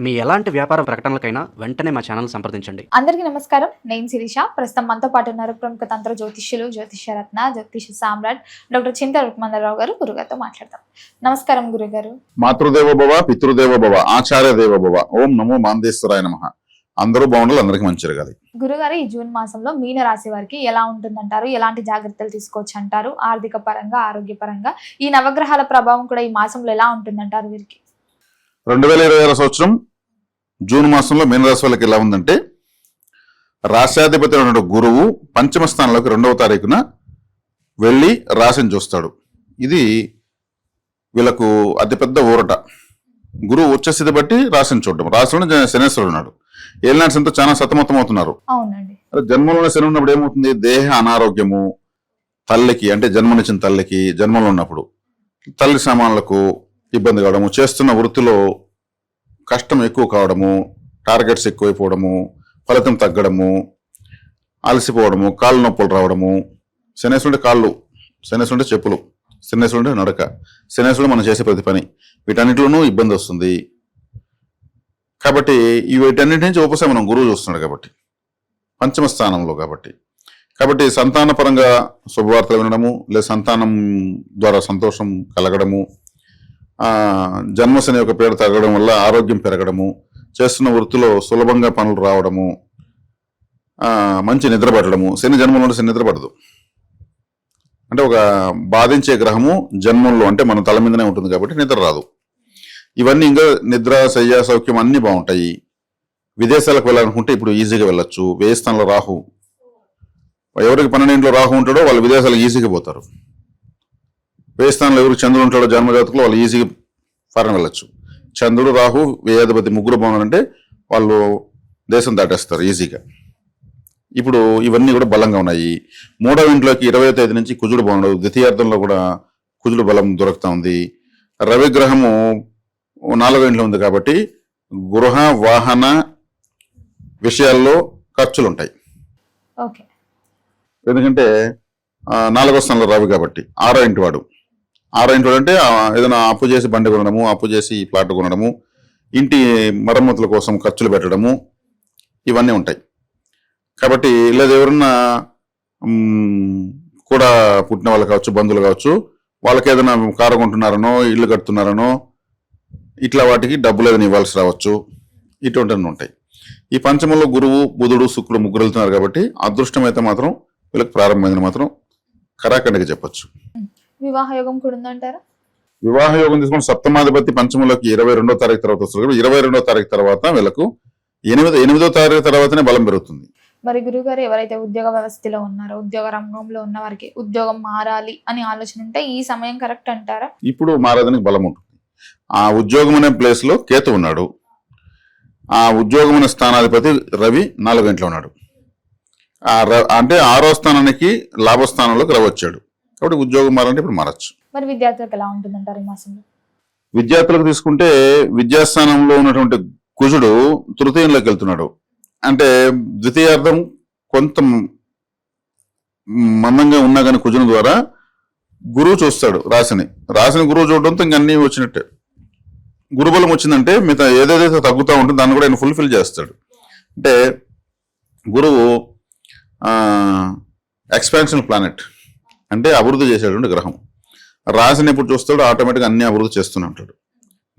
మీ ఎలాంటి వ్యాపార ప్రకటనలకైనా వెంటనే మా ఛానల్ సంప్రదించండి. అందరికీ నమస్కారం. నేను శిరీష. ప్రస్తుతం మనతో పాటు ఉన్నారు ప్రముఖ తంత్ర జ్యోతిష్యులు, జ్యోతిష్యరత్న, జ్యోతిష సామ్రాట్ డాక్టర్ చింత రుక్మందరావు గారు. గురుగారితో మాట్లాడదాం. నమస్కారం గురుగారు. మాతృదేవ భవ, పితృదేవ భవ, ఆచార్య దేవ భవ. ఓం నమో మాందేశ్వరాయ నమః. అందరూ బాగుండాలి, అందరికీ మంచి జరగాలి. గురుగారు, ఈ జూన్ మాసంలో మీన రాశి వారికి ఎలా ఉంటుందంటారు? ఎలాంటి జాగ్రత్తలు తీసుకోవచ్చు అంటారు? ఆర్థిక పరంగా, ఆరోగ్య పరంగా ఈ నవగ్రహాల ప్రభావం కూడా ఈ మాసంలో ఎలా ఉంటుందంటారు వీరికి? 2026 సంవత్సరం జూన్ మాసంలో మీనరాశి వాళ్ళకి ఎలా ఉందంటే, రాశ్యాధిపతి అయిన గురువు పంచమ స్థానంలోకి 2వ తారీఖున వెళ్ళి రాశిని చూస్తాడు. ఇది వీళ్ళకు అతిపెద్ద ఊరట. గురువు ఉచ్చస్థితి బట్టి రాశిని చూడడం. రాశిలో శనేశ్వరుడు ఉన్నాడు. ఏలినాటి చాలా సతమతం అవుతున్నారు. అవునండి. జన్మలోనే శని ఉన్నప్పుడు ఏమవుతుంది? దేహ అనారోగ్యము, తల్లికి అంటే జన్మనిచ్చిన తల్లికి జన్మలో ఉన్నప్పుడు తల్లి సామాన్లకు ఇబ్బంది కావడము, చేస్తున్న వృత్తిలో కష్టం ఎక్కువ కావడము, టార్గెట్స్ ఎక్కువైపోవడము, ఫలితం తగ్గడము, అలసిపోవడము, కాళ్ళు నొప్పులు రావడము. శనేశ్వరుడు కాళ్ళు, శనేశ్వరుడు చెప్పులు, శనేశ్వరుడు నడక, శనేశ్వరుడు మనం చేసే ప్రతి పని, వీటన్నిటిలోనూ ఇబ్బంది వస్తుంది. కాబట్టి వీటన్నిటి నుంచి ఉపశమనం గురువు చూస్తున్నాడు కాబట్టి, పంచమ స్థానంలో కాబట్టి సంతానపరంగా శుభవార్తలు వినడము, లేదా సంతానం ద్వారా సంతోషం కలగడము, జన్మశని యొక్క పేరు తగ్గడం వల్ల ఆరోగ్యం పెరగడము, చేస్తున్న వృత్తిలో సులభంగా పనులు రావడము, మంచి నిద్ర పట్టడము. శని జన్మంలో శని నిద్ర పడదు. అంటే ఒక బాధించే గ్రహము జన్మంలో అంటే మన తల మీదనే ఉంటుంది కాబట్టి నిద్ర రాదు. ఇవన్నీ ఇంకా నిద్ర, శయ్య, సౌఖ్యం అన్నీ బాగుంటాయి. విదేశాలకు వెళ్ళాలనుకుంటే ఇప్పుడు ఈజీగా వెళ్ళొచ్చు. వ్యయ స్థానంలో రాహు, ఎవరికి 12 రాహు ఉంటాడో వాళ్ళు విదేశాలకు ఈజీగా పోతారు. వ్యయ స్థానంలో ఎవరికి చంద్రుడు ఉంటాడో జన్మజాతకులు వాళ్ళు ఈజీగా ఫారెన్ వెళ్ళొచ్చు. చంద్రుడు, రాహు, వ్యయాధిపతి ముగ్గురు బాగున్నారంటే వాళ్ళు దేశం దాటేస్తారు ఈజీగా. ఇప్పుడు ఇవన్నీ కూడా బలంగా ఉన్నాయి. 3వ ఇంట్లోకి 20వ తేదీ నుంచి కుజుడు బాగున్నాడు. ద్వితీయార్థంలో కూడా కుజుడు బలం దొరుకుతా ఉంది. రవిగ్రహము 4వ ఇంట్లో ఉంది కాబట్టి గృహ వాహన విషయాల్లో ఖర్చులు ఉంటాయి. ఎందుకంటే 4వ స్థానంలో రవి కాబట్టి 6వ ఇంటి వాడు. 6వ ఇంటి వాడు అంటే ఏదైనా అప్పు చేసి బండి కొనడము, అప్పు చేసి ప్లాట్ కొనడము, ఇంటి మరమ్మతుల కోసం ఖర్చులు పెట్టడము, ఇవన్నీ ఉంటాయి. కాబట్టి లేదా ఎవరన్నా కూడా పుట్టిన వాళ్ళు కావచ్చు, బంధువులు కావచ్చు, వాళ్ళకి ఏదైనా కారు కొంటున్నారనో, ఇల్లు కడుతున్నారనో, ఇట్లా వాటికి డబ్బులు ఏదైనా ఇవ్వాల్సి రావచ్చు. ఇటువంటివన్నీ ఉంటాయి. ఈ పంచమంలో గురువు, బుధుడు, శుక్రుడు ముగ్గురు వెళ్తున్నారు కాబట్టి అదృష్టం అయితే మాత్రం వీళ్ళకి ప్రారంభమైంది మాత్రం కరాఖండిగా చెప్పొచ్చు. వివాహ యోగం కూడా ఉందంటారా? వివాహ యోగం తీసుకుని సప్తమాధిపతి పంచమంలోకి 22వ తారీఖు తర్వాత వస్తుంది. 22వ తారీఖు తర్వాత వీళ్ళకు 8వ తారీఖు తర్వాతనే బలం పెరుగుతుంది. మరి గురుగారు, ఎవరైతే ఉద్యోగ వ్యవస్థలో ఉన్నారో, ఉద్యోగ రంగంలో ఉన్న వారికి ఉద్యోగం మారాలి అని ఆలోచన ఉంటే ఈ సమయం కరెక్ట్ అంటారా? ఇప్పుడు మారడానికి బలం ఉంటుంది. ఆ ఉద్యోగం అనే ప్లేస్ లో కేతు ఉన్నాడు. ఆ ఉద్యోగం అనే స్థానాధిపతి రవి 4వ ఇంట్లో ఉన్నాడు. అంటే 6వ స్థానానికి లాభస్థానంలోకి రవి వచ్చాడు కాబట్టి ఉద్యోగం మారంటే ఇప్పుడు మారచ్చు. మరి విద్యార్థులకు ఎలా ఉంటుందంటారు ఈ మాసంలో? విద్యార్థులకు తీసుకుంటే విద్యాస్థానంలో ఉన్నటువంటి కుజుడు తృతీయంలోకి వెళ్తున్నాడు. అంటే ద్వితీయార్థం కొంత మందంగా ఉన్నా కానీ కుజుని ద్వారా గురువు చూస్తాడు రాశిని. గురువు చూడడంతో ఇంక అన్నీ వచ్చినట్టే. గురుబలం వచ్చిందంటే మిగతా ఏదైతే తగ్గుతూ ఉంటుందో దాన్ని కూడా ఆయన ఫుల్ఫిల్ చేస్తాడు. అంటే గురువు ఎక్స్పాన్షన్ ప్లానెట్, అంటే అభివృద్ధి చేసేటువంటి గ్రహం. రాశిని ఎప్పుడు చూస్తాడు ఆటోమేటిక్గా అన్ని అభివృద్ధి చేస్తూనే ఉంటాడు.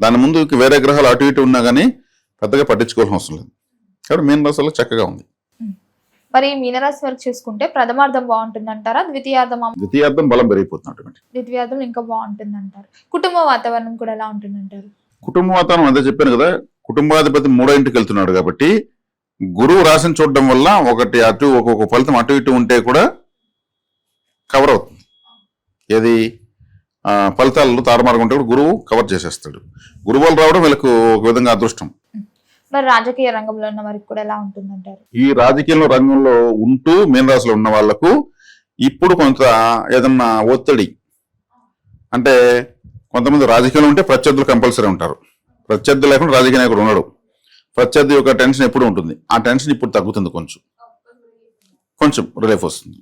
దాని ముందు వేరే గ్రహాలు అటు ఇటు ఉన్నా కానీ పెద్దగా పట్టించుకోవాల్సిన అవసరం లేదు. కాబట్టి మీన రాశిలో చక్కగా ఉంది. మరి మీనరాశి వరకు చూసుకుంటే ప్రథమార్థం బాగుంటుంది అంటారా? ద్వితీయార్థం బలం పెరిగిపోతుంది. ద్వితీయార్థం ఇంకా బాగుంటుంది అంటారు. కుటుంబ వాతావరణం కూడా ఎలా ఉంటుంది అంటారు? కుటుంబ వాతావరణం అదే చెప్పాను కదా, కుటుంబాధిపతి 3వ ఇంటికి వెళ్తున్నాడు కాబట్టి గురువు రాశిని చూడడం వల్ల ఒక్కొక్క ఫలితం అటు ఇటు ఉంటే కూడా కవర్ అవుతుంది. ఏది ఫలితాలు తారుమారుగా ఉంటే కూడా గురువు కవర్ చేసేస్తాడు. గురువులు రావడం వీళ్ళకు ఒక విధంగా అదృష్టం. మరి రాజకీయ రంగంలో ఉన్న వారికి కూడా ఎలా ఉంటుందంటారు? ఈ రాజకీయ రంగంలో ఉంటూ మీనరాశిలో ఉన్న వాళ్లకు ఇప్పుడు కొంత ఏదన్నా ఒత్తిడి, అంటే కొంతమంది రాజకీయంలో ఉంటే ప్రత్యర్థులు కంపల్సరీ ఉంటారు. ప్రత్యర్థి లేకుండా రాజకీయ నాయకుడు ఉన్నాడు. ప్రత్యర్థి యొక్క టెన్షన్ ఎప్పుడు ఉంటుంది. ఆ టెన్షన్ ఇప్పుడు తగ్గుతుంది, కొంచెం రిలీఫ్ వస్తుంది.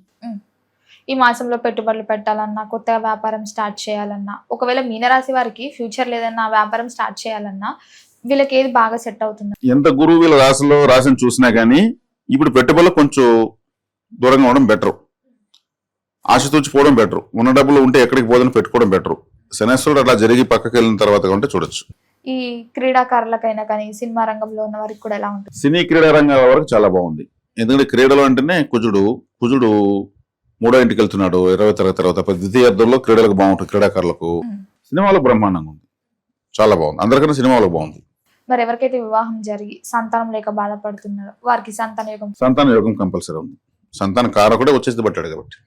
ఈ మాసంలో పెట్టుబడులు పెట్టాలన్నా, కొత్తగా వ్యాపారం స్టార్ట్ చేయాలన్నా, ఒకవేళ మీనరాశి వారికి ఫ్యూచర్ లేదన్నా వ్యాపారం స్టార్ట్ చేయాలన్నా వీళ్ళకి ఏది బాగా సెట్ అవుతుంది? ఎంత గురువు వీళ్ళ రాశిని చూసినా కానీ ఇప్పుడు పెట్టుబడులు కొంచెం దూరంగా ఉండడం బెటర్, ఆశతూచి పోవడం బెటర్. ఉన్న డబ్బులు ఉంటే ఎక్కడికి పోదని పెట్టుకోవడం బెటర్. శనేశ్వరుడు అట్లా జరిగి పక్కకి వెళ్ళిన తర్వాత ఉంటే చూడొచ్చు. ఈ క్రీడాకారులకైనా కానీ సినిమా రంగంలో ఉన్న వారికి కూడా ఎలా ఉంటుంది? సినీ క్రీడా రంగాల వరకు చాలా బాగుంది. ఎందుకంటే క్రీడలు అంటేనే కుజుడు మూడో ఇంటికి వెళ్తున్నాడు 20 తరగతి తర్వాత. ద్వితీయార్థంలో క్రీడలకు బాగుంటుంది, క్రీడాకారులకు. సినిమాలకు బ్రహ్మాండంగా ఉంది, చాలా బాగుంది. అందరికన్నా సినిమాలకు బాగుంది. మరి ఎవరికైతే వివాహం జరిగి సంతానం లేక బాధపడుతున్నారో వారికి సంతాన యోగం కంపల్సరీ ఉంది. సంతాన కారకుడే వచ్చేసి పట్టాడు కాబట్టి,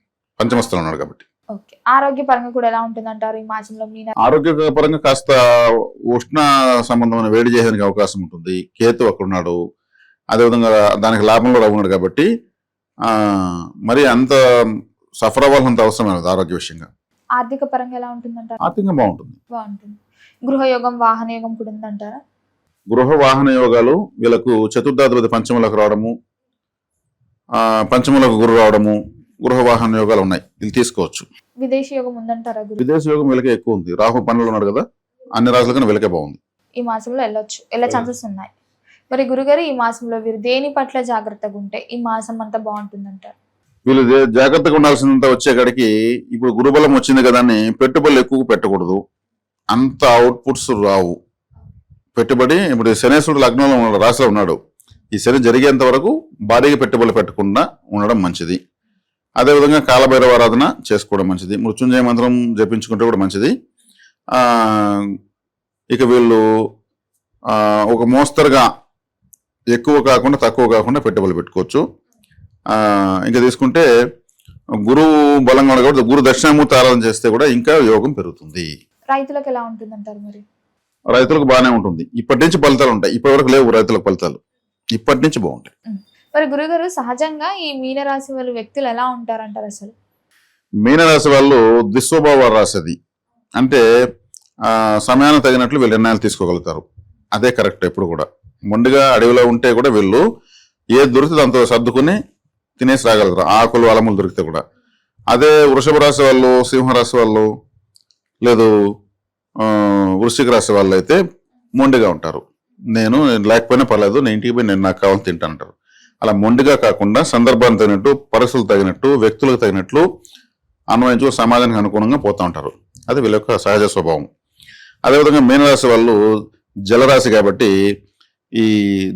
పంచమస్థలం ఉన్నాడు కాబట్టి. ఓకే. ఆరోగ్యపరంగా కూడా ఎలా ఉంటుంది అంటారు ఈ మాసంలో మీన? ఆరోగ్యపరంగా కాస్త ఉష్ణ సంబంధమైన వేడి చేయడానికి అవకాశం ఉంటుంది. కేతు అక్కడ ఉన్నాడు, అదేవిధంగా దానికి లాభంలో ఉన్నాడు కాబట్టి మరి అంత సఫర్ అవ్వాల్సినంత అవసరం లేదు ఆరోగ్య విషయంగా. ఆర్థిక పరంగా ఎలా ఉంటుంది అంటారు? ఆర్థికంగా బాగుంటుంది. గృహయోగం, వాహన యోగం కూడా ఉందంటారా? గృహ వాహన యోగాలు వీళ్ళకు చతుర్థాధిపతి పంచములకు రావడము, పంచములకు గురు రావడము, గృహ వాహన యోగాలు ఉన్నాయి, వీళ్ళు తీసుకోవచ్చు. విదేశీ యోగం ఉందంటారా? విదేశీ యోగం వీళ్ళకే ఎక్కువ ఉంది. రాహు పనులు ఉన్నాడు కదా, అన్ని రాజులకన్నా వీళ్ళకే బాగుంది. ఈ మాసంలో వెళ్ళే ఛాన్సెస్ ఉన్నాయి. మరి గురుగారు ఈ మాసంలో వీరు దేని పట్ల జాగ్రత్తగా ఉంటే ఈ మాసం అంతా బాగుంటుందంటారు? వీళ్ళు జాగ్రత్తగా ఉండాల్సినంత వచ్చేకాడికి ఇప్పుడు గురుబలం వచ్చింది కదా అని పెట్టుబడులు ఎక్కువ పెట్టకూడదు, అంత అవుట్పుట్స్ రావు. పెట్టుబడి ఇప్పుడు శనేశ్వరుడు లగ్నంలో ఉన్నాడు, రాశిలో ఉన్నాడు. ఈ శని జరిగేంత వరకు భారీగా పెట్టుబడులు పెట్టకుండా ఉండడం మంచిది. అదేవిధంగా కాలభైరవ ఆరాధన చేసుకోవడం మంచిది. మృత్యుంజయ మంత్రం జపించుకుంటే కూడా మంచిది. ఇక వీళ్ళు ఒక మోస్తరుగా ఎక్కువ కాకుండా తక్కువ కాకుండా పెట్టుబడులు పెట్టుకోవచ్చు. ఇంకా తీసుకుంటే గురువు బలంగా ఉండదు కాబట్టి గురు దక్షిణామూర్తి ఆరాధన చేస్తే కూడా ఇంకా యోగం పెరుగుతుంది. రైతులకు ఎలా ఉంటుంది అంటారు? మరి రైతులకు బాగానే ఉంటుంది. ఇప్పటి నుంచి ఫలితాలు ఉంటాయి, ఇప్పటి వరకు లేవు రైతులకు ఫలితాలు, ఇప్పటి నుంచి బాగుంటాయి. మరి గురుగారు సహజంగా ఈ మీనరాశి వాళ్ళ వ్యక్తులు ఎలా ఉంటారంటారు? అసలు మీనరాశి వాళ్ళు దుస్వభావ రాశి అది. అంటే సమయానికి తగినట్లు వీళ్ళు నిర్ణయాలు తీసుకోగలుగుతారు, అదే కరెక్ట్. ఎప్పుడు కూడా మొండిగా అడవిలో ఉంటే కూడా వీళ్ళు ఏది దొరికితే దాంతో సర్దుకుని తినేసి రాగలుగుతారు, ఆకులు అలములు దొరికితే కూడా. అదే వృషభ రాశి వాళ్ళు, సింహరాశి వాళ్ళు, లేదు వృశ్చిక రాశి వాళ్ళు అయితే మొండిగా ఉంటారు. నేను లేకపోయినా పర్లేదు, నేను ఇంటికి పోయి నేను నాకు కావాలని తింటానంటారు. అలా మొండిగా కాకుండా సందర్భానికి తగినట్టు, పరిస్థితులు తగినట్టు, వ్యక్తులకు తగినట్లు అన్వయించు సమాజానికి అనుగుణంగా పోతూ ఉంటారు. అది వీళ్ళ యొక్క సహజ స్వభావం. అదేవిధంగా మీనరాశి వాళ్ళు జలరాశి కాబట్టి ఈ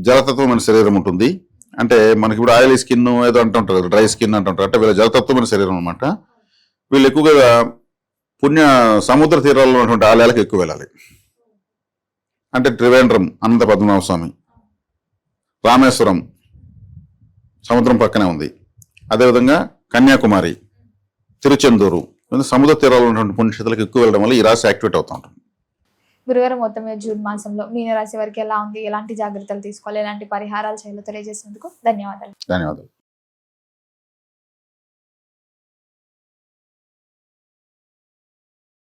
జలతత్వమైన శరీరం ఉంటుంది. అంటే మనకి ఇప్పుడు ఆయిలీ స్కిన్ ఏదో అంటుంటారు, డ్రై స్కిన్ అంటుంటారు, అంటే వీళ్ళ జలతత్వమైన శరీరం అనమాట. వీళ్ళు ఎక్కువగా పుణ్య సముద్ర తీరాల్లో ఉన్నటువంటి ఆలయాలకు ఎక్కువ వెళ్ళాలి. అంటే త్రివేంద్రం అనంత పద్మనాభ స్వామి, రామేశ్వరం సముద్రం పక్కనే ఉంది. అదేవిధంగా కన్యాకుమారి, తిరుచెందూరు, సముద్ర తీరాల్లో ఉన్నటువంటి పుణ్యక్షేత్రాలకు ఎక్కువ వెళ్ళడం వల్ల ఈ రాశి యాక్టివేట్ అవుతూ ఉంటుంది. గురుగారు మొత్తం మీద జూన్ మాసంలో మీనరాశి వారికి ఎలా ఉంది, ఎలాంటి జాగ్రత్తలు తీసుకోవాలి, ఎలాంటి పరిహారాలు చేయాలో తెలియజేసినందుకు ధన్యవాదాలు. ధన్యవాదాలు.